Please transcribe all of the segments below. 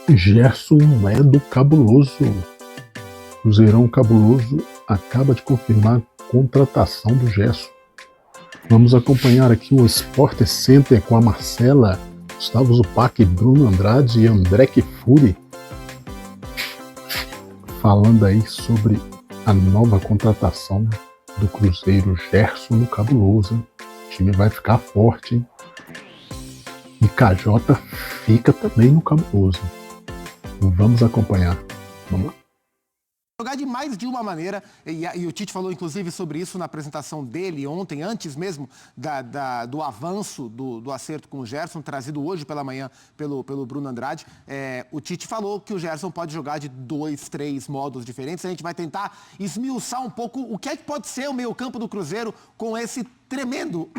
Gerson é do cabuloso. Cruzeirão cabuloso acaba de confirmar a contratação do Gerson. Vamos acompanhar aqui o Sport Center com a Marcela, Gustavo Zupac, Bruno Andrade e André Kfouri, falando aí sobre a nova contratação do Cruzeiro, Gerson no cabuloso. O time vai ficar forte, hein? E KJ fica também no cabuloso. Vamos acompanhar. Vamos lá. Jogar de mais de uma maneira, e o Tite falou inclusive sobre isso na apresentação dele ontem, antes mesmo do avanço do acerto com o Gerson, trazido hoje pela manhã pelo Bruno Andrade. O Tite falou que o Gerson pode jogar de 2, 3 modos diferentes. A gente vai tentar esmiuçar um pouco o que é que pode ser o meio-campo do Cruzeiro com esse tremendo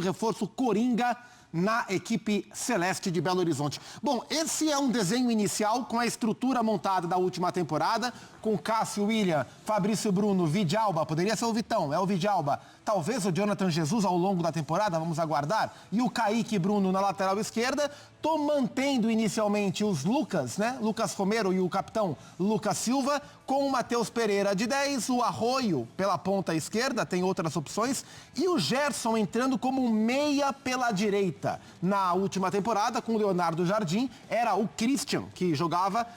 reforço coringa na equipe celeste de Belo Horizonte. Bom, esse é um desenho inicial com a estrutura montada da última temporada, com Cássio, William, Fabrício Bruno, Vidalba, poderia ser o Vitão, é o Vidalba, talvez o Jonathan Jesus ao longo da temporada, vamos aguardar, e o Kaique Bruno na lateral esquerda. Tô mantendo inicialmente os Lucas, né? Lucas Romero e o capitão Lucas Silva, com o Matheus Pereira de 10, o Arroio pela ponta esquerda, tem outras opções, e o Gerson entrando como meia pela direita. Na última temporada, com o Leonardo Jardim, era o Christian, que jogava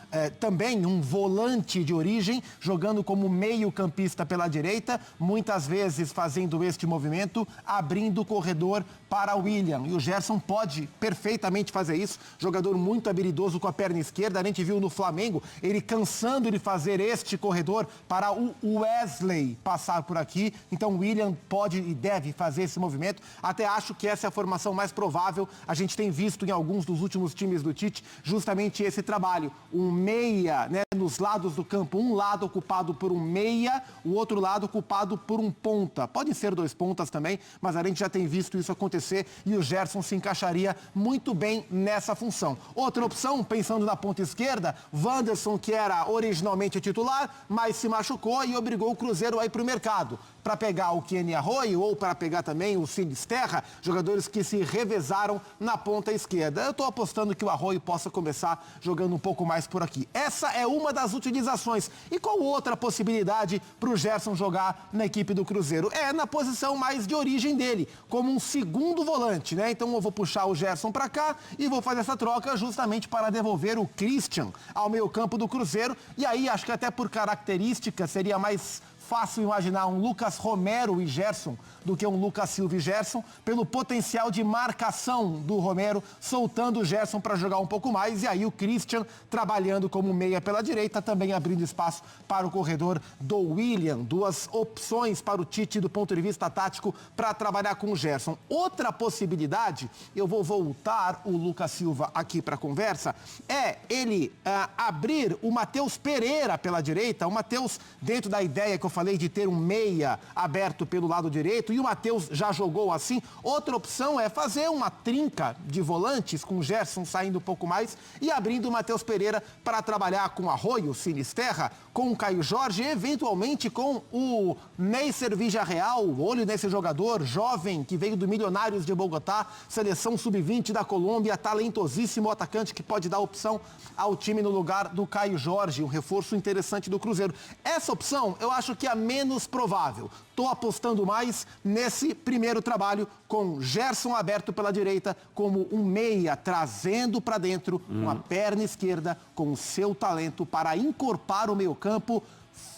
também um volante de origem, jogando como meio-campista pela direita, muitas vezes fazendo este movimento, abrindo o corredor para o William. E o Gerson pode perfeitamente fazer isso, jogador muito habilidoso com a perna esquerda. A gente viu no Flamengo ele cansando de fazer este corredor para o Wesley passar por aqui. Então o William pode e deve fazer esse movimento. Até acho que essa é a formação mais provável. A gente tem visto em alguns dos últimos times do Tite justamente esse trabalho. Um meia, né, nos lados do campo, um lado ocupado por um meia, o outro lado ocupado por um ponta. Podem ser 2 pontas também, mas a gente já tem visto isso acontecer e o Gerson se encaixaria muito bem nessa função. Outra opção, pensando na ponta esquerda, Wanderson, que era originalmente titular, mas se machucou e obrigou o Cruzeiro a ir para o mercado, para pegar o Kenny Arroyo ou para pegar também o Sinisterra, jogadores que se revezaram na ponta esquerda. Eu estou apostando que o Arroyo possa começar jogando um pouco mais por aqui. Essa é uma das utilizações. E qual outra possibilidade para o Gerson jogar na equipe do Cruzeiro? É na posição mais de origem dele, como um segundo volante, né? Então eu vou puxar o Gerson para cá e vou fazer essa troca justamente para devolver o Christian ao meio-campo do Cruzeiro. E aí acho que até por característica seria mais fácil imaginar um Lucas Romero e Gerson do que um Lucas Silva e Gerson, pelo potencial de marcação do Romero, soltando o Gerson para jogar um pouco mais, e aí o Christian trabalhando como meia pela direita, também abrindo espaço para o corredor do William. 2 opções para o Tite do ponto de vista tático para trabalhar com o Gerson. Outra possibilidade, eu vou voltar o Lucas Silva aqui para a conversa, é ele abrir o Matheus Pereira pela direita, o Matheus dentro da ideia que eu falei de ter um meia aberto pelo lado direito, e o Matheus já jogou assim. Outra opção é fazer uma trinca de volantes, com o Gerson saindo um pouco mais e abrindo o Matheus Pereira para trabalhar com o Arroio, Sinisterra, com o Caio Jorge, eventualmente com o Neisser Villarreal, olho nesse jogador jovem que veio do Milionários de Bogotá, seleção sub-20 da Colômbia, talentosíssimo atacante que pode dar opção ao time no lugar do Caio Jorge, um reforço interessante do Cruzeiro. Essa opção eu acho que é a menos provável. Estou apostando mais nesse primeiro trabalho com Gerson aberto pela direita como um meia, trazendo para dentro uma perna esquerda com o seu talento para encorpar o meio-campo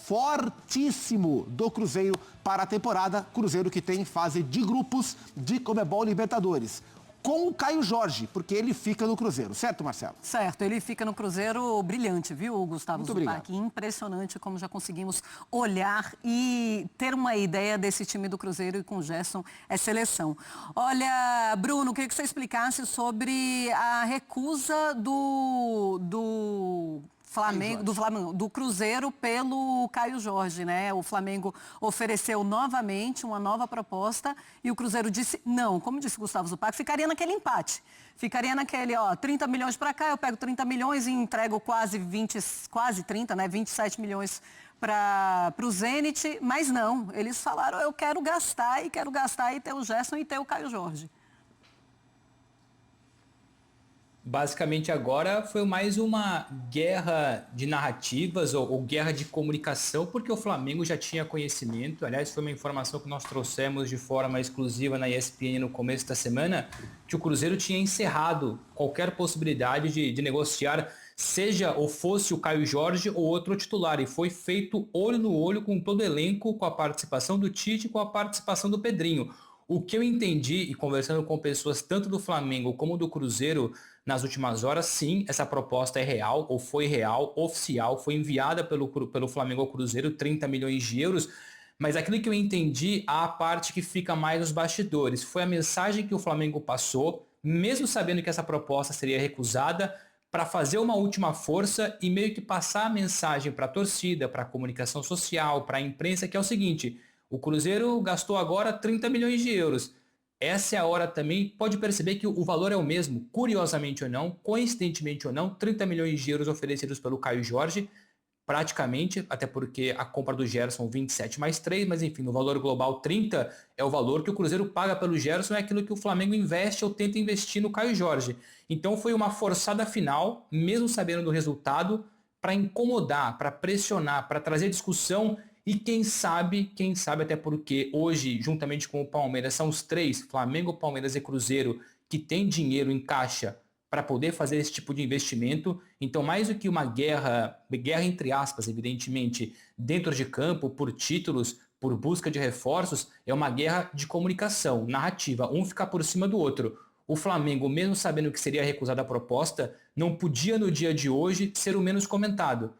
fortíssimo do Cruzeiro para a temporada. Cruzeiro que tem fase de grupos de Conmebol Libertadores, com o Caio Jorge, porque ele fica no Cruzeiro. Certo, Marcelo? Certo, ele fica no Cruzeiro brilhante, viu, Gustavo Zupac? Impressionante como já conseguimos olhar e ter uma ideia desse time do Cruzeiro, e com o Gerson é seleção. Olha, Bruno, queria que você explicasse sobre a recusa do Cruzeiro pelo Caio Jorge, né? O Flamengo ofereceu novamente uma nova proposta e o Cruzeiro disse não. Como disse Gustavo Zupac, ficaria naquele empate. Ficaria naquele, 30 milhões para cá, eu pego 30 milhões e entrego quase 30, né? 27 milhões para o Zenit, mas não. Eles falaram, eu quero gastar e ter o Gerson e ter o Caio Jorge. Basicamente agora foi mais uma guerra de narrativas ou guerra de comunicação, porque o Flamengo já tinha conhecimento. Aliás, foi uma informação que nós trouxemos de forma exclusiva na ESPN no começo da semana, que o Cruzeiro tinha encerrado qualquer possibilidade de negociar, seja ou fosse o Caio Jorge ou outro titular. E foi feito olho no olho com todo o elenco, com a participação do Tite e com a participação do Pedrinho. O que eu entendi, e conversando com pessoas tanto do Flamengo como do Cruzeiro nas últimas horas, sim, essa proposta é real, ou foi real, oficial, foi enviada pelo Flamengo ao Cruzeiro, 30 milhões de euros, mas aquilo que eu entendi, a parte que fica mais nos bastidores, foi a mensagem que o Flamengo passou, mesmo sabendo que essa proposta seria recusada, para fazer uma última força e meio que passar a mensagem para a torcida, para a comunicação social, para a imprensa, que é o seguinte: o Cruzeiro gastou agora 30 milhões de euros. Essa é a hora também, pode perceber que o valor é o mesmo, curiosamente ou não, coincidentemente ou não, 30 milhões de euros oferecidos pelo Caio Jorge, praticamente, até porque a compra do Gerson 27 mais 3, mas enfim, no valor global 30 é o valor que o Cruzeiro paga pelo Gerson, é aquilo que o Flamengo investe ou tenta investir no Caio Jorge. Então foi uma forçada final, mesmo sabendo do resultado, para incomodar, para pressionar, para trazer discussão. E quem sabe até porque hoje, juntamente com o Palmeiras, são os três, Flamengo, Palmeiras e Cruzeiro, que têm dinheiro em caixa para poder fazer esse tipo de investimento. Então, mais do que uma guerra entre aspas, evidentemente, dentro de campo, por títulos, por busca de reforços, é uma guerra de comunicação, narrativa, um ficar por cima do outro. O Flamengo, mesmo sabendo que seria recusada a proposta, não podia no dia de hoje ser o menos comentado.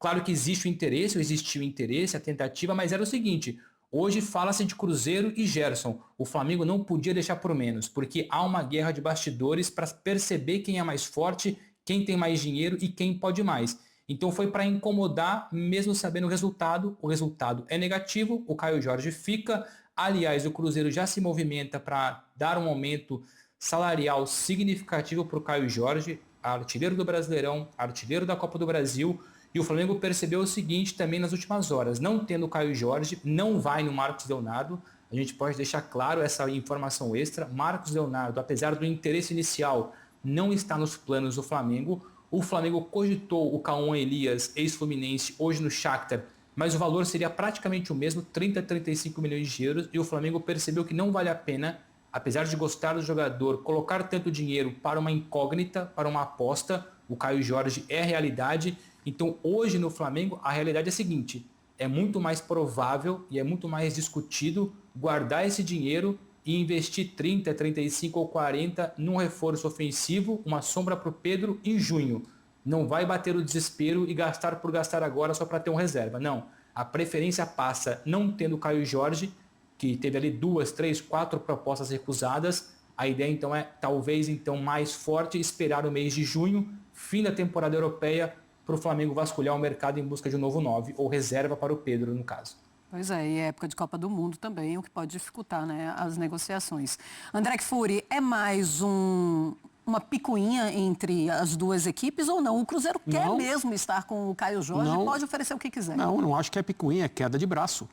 Claro que existe o interesse, ou existiu o interesse, a tentativa, mas era o seguinte: hoje fala-se de Cruzeiro e Gerson. O Flamengo não podia deixar por menos, porque há uma guerra de bastidores para perceber quem é mais forte, quem tem mais dinheiro e quem pode mais. Então foi para incomodar, mesmo sabendo o resultado. O resultado é negativo, o Caio Jorge fica. Aliás, o Cruzeiro já se movimenta para dar um aumento salarial significativo para o Caio Jorge, artilheiro do Brasileirão, artilheiro da Copa do Brasil. E o Flamengo percebeu o seguinte também nas últimas horas: não tendo o Caio Jorge, não vai no Marcos Leonardo. A gente pode deixar claro essa informação extra. Marcos Leonardo, apesar do interesse inicial, não está nos planos do Flamengo. O Flamengo cogitou o Cauã Elias, ex-Fluminense, hoje no Shakhtar, mas o valor seria praticamente o mesmo, 30 a 35 milhões de euros, e o Flamengo percebeu que não vale a pena, apesar de gostar do jogador, colocar tanto dinheiro para uma incógnita, para uma aposta. O Caio Jorge é a realidade. Então, hoje no Flamengo, a realidade é a seguinte: é muito mais provável e é muito mais discutido guardar esse dinheiro e investir 30, 35 ou 40 num reforço ofensivo, uma sombra para o Pedro em junho. Não vai bater o desespero e gastar por gastar agora só para ter um reserva. Não. A preferência passa não tendo o Caio Jorge, que teve ali 2, 3, 4 propostas recusadas. A ideia então é talvez então mais forte esperar o mês de junho, fim da temporada europeia, para o Flamengo vasculhar o mercado em busca de um novo 9, ou reserva para o Pedro, no caso. Pois é, e é época de Copa do Mundo também, o que pode dificultar, né, as negociações. André Kfouri, é mais uma picuinha entre as duas equipes ou não? O Cruzeiro quer mesmo estar com o Caio Jorge e pode oferecer o que quiser. Não acho que é picuinha, é queda de braço.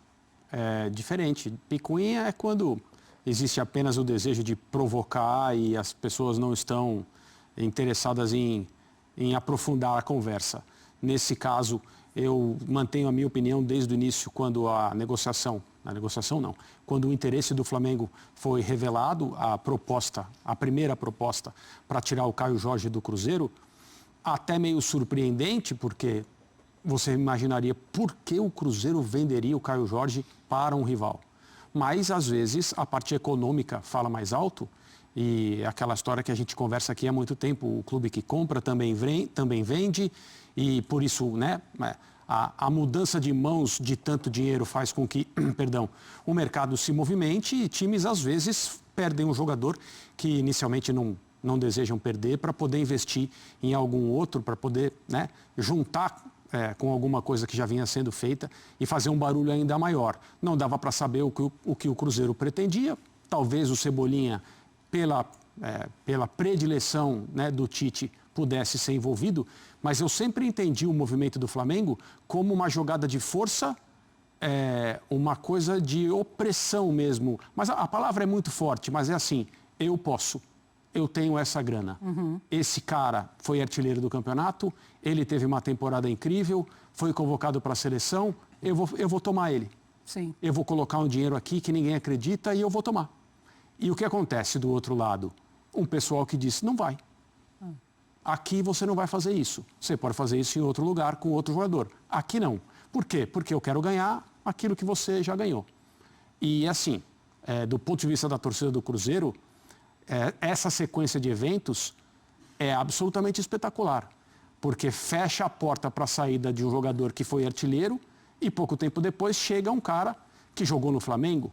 É diferente. Picuinha é quando existe apenas o desejo de provocar e as pessoas não estão interessadas em aprofundar a conversa. Nesse caso, eu mantenho a minha opinião desde o início, quando quando o interesse do Flamengo foi revelado, a primeira proposta para tirar o Caio Jorge do Cruzeiro, até meio surpreendente, porque você imaginaria por que o Cruzeiro venderia o Caio Jorge para um rival. Mas, às vezes, a parte econômica fala mais alto. E aquela história que a gente conversa aqui há muito tempo: o clube que compra também vende, e por isso, né, a mudança de mãos de tanto dinheiro faz com que o mercado se movimente, e times às vezes perdem um jogador que inicialmente não desejam perder para poder investir em algum outro, para poder, né, juntar com alguma coisa que já vinha sendo feita e fazer um barulho ainda maior. Não dava para saber o que o Cruzeiro pretendia. Talvez o Cebolinha, pela predileção, né, do Tite, pudesse ser envolvido, mas eu sempre entendi o movimento do Flamengo como uma jogada de força, uma coisa de opressão mesmo. Mas a palavra é muito forte, mas é assim: eu posso. eu tenho essa grana. Esse cara foi artilheiro do campeonato, ele teve uma temporada incrível, foi convocado para a seleção, eu vou tomar ele. Sim. Eu vou colocar um dinheiro aqui que ninguém acredita e eu vou tomar. E o que acontece do outro lado? Um pessoal que disse, não vai. Aqui você não vai fazer isso. Você pode fazer isso em outro lugar com outro jogador. Aqui não. Por quê? Porque eu quero ganhar aquilo que você já ganhou. E assim, do ponto de vista da torcida do Cruzeiro, essa sequência de eventos é absolutamente espetacular. Porque fecha a porta para a saída de um jogador que foi artilheiro e pouco tempo depois chega um cara que jogou no Flamengo,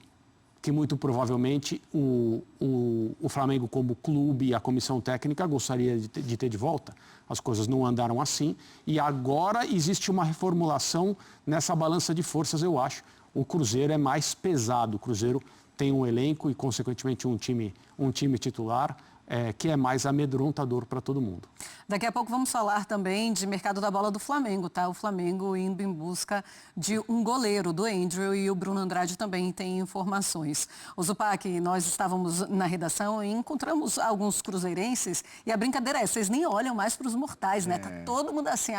que muito provavelmente o Flamengo como clube e a comissão técnica gostaria de ter de volta. As coisas não andaram assim e agora existe uma reformulação nessa balança de forças, eu acho. O Cruzeiro é mais pesado, o Cruzeiro tem um elenco e, consequentemente, um time titular que é mais amedrontador para todo mundo. Daqui a pouco vamos falar também de mercado da bola do Flamengo, tá? O Flamengo indo em busca de um goleiro, do Andrew, e o Bruno Andrade também tem informações. O Zupac, nós estávamos na redação e encontramos alguns cruzeirenses e a brincadeira é, vocês nem olham mais para os mortais, né? Tá todo mundo assim,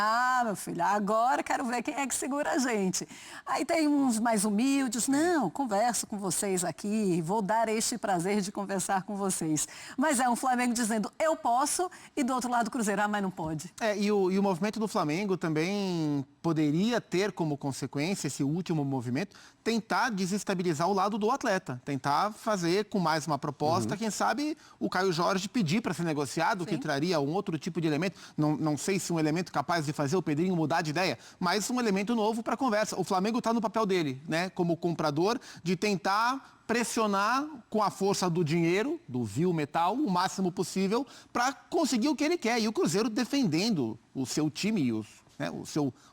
meu filho, agora quero ver quem é que segura a gente. Aí tem uns mais humildes, não, converso com vocês aqui, vou dar este prazer de conversar com vocês. Mas é um Flamengo dizendo, eu posso, e do outro lado o Cruzeiro, mas não pode. E o movimento do Flamengo também poderia ter como consequência, esse último movimento, tentar desestabilizar o lado do atleta. Tentar fazer com mais uma proposta, quem sabe o Caio Jorge pedir para ser negociado, que traria um outro tipo de elemento. Não sei se um elemento capaz de fazer o Pedrinho mudar de ideia, mas um elemento novo para a conversa. O Flamengo está no papel dele, né, como comprador, de tentar pressionar com a força do dinheiro, do vil metal, o máximo possível para conseguir o que ele quer. E o Cruzeiro defendendo o seu time e o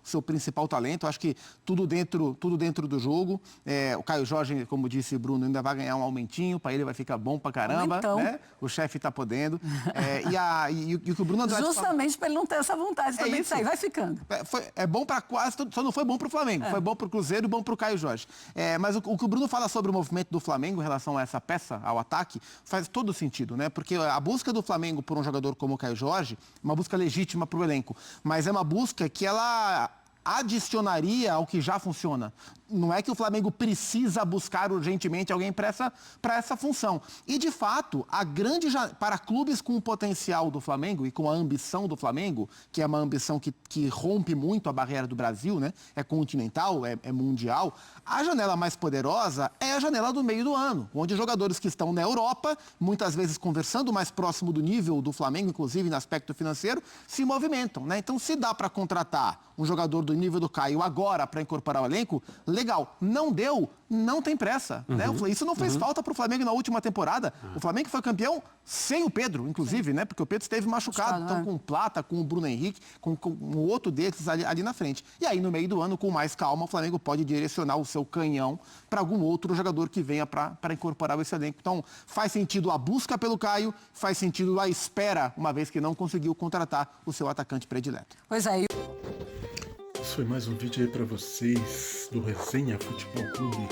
seu principal talento. Acho que tudo dentro do jogo. O Caio Jorge, como disse o Bruno, ainda vai ganhar um aumentinho, para ele vai ficar bom pra caramba. Né? O chefe está podendo. E o que o Bruno Andrade justamente para ele não ter essa vontade também de sair, vai ficando. É bom para quase, só não foi bom para o Flamengo. Foi bom para o Cruzeiro e bom para o Caio Jorge. Mas o que o Bruno fala sobre o movimento do Flamengo em relação a essa peça, ao ataque, faz todo sentido, né? Porque a busca do Flamengo por um jogador como o Caio Jorge, uma busca legítima para o elenco, mas é uma busca que ela adicionaria ao que já funciona. Não é que o Flamengo precisa buscar urgentemente alguém para essa função. E, de fato, para clubes com o potencial do Flamengo e com a ambição do Flamengo, que é uma ambição que rompe muito a barreira do Brasil, né? É continental, é mundial, a janela mais poderosa é a janela do meio do ano, onde jogadores que estão na Europa, muitas vezes conversando mais próximo do nível do Flamengo, inclusive no aspecto financeiro, se movimentam, né? Então, se dá para contratar um jogador do nível do Caio agora para incorporar o elenco, legal. Não deu, não tem pressa. Né? Isso não fez falta para o Flamengo na última temporada. O Flamengo foi campeão sem o Pedro, inclusive, né? Porque o Pedro esteve machucado. Então, com o Plata, com o Bruno Henrique, com um outro desses ali na frente. E aí, no meio do ano, com mais calma, o Flamengo pode direcionar o seu canhão para algum outro jogador que venha para incorporar esse elenco. Então, faz sentido a busca pelo Caio, faz sentido a espera, uma vez que não conseguiu contratar o seu atacante predileto. Pois é. Esse foi mais um vídeo aí para vocês do Resenha Futebol Clube.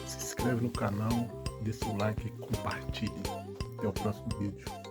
Se inscreve no canal, dê seu like e compartilhe. Até o próximo vídeo.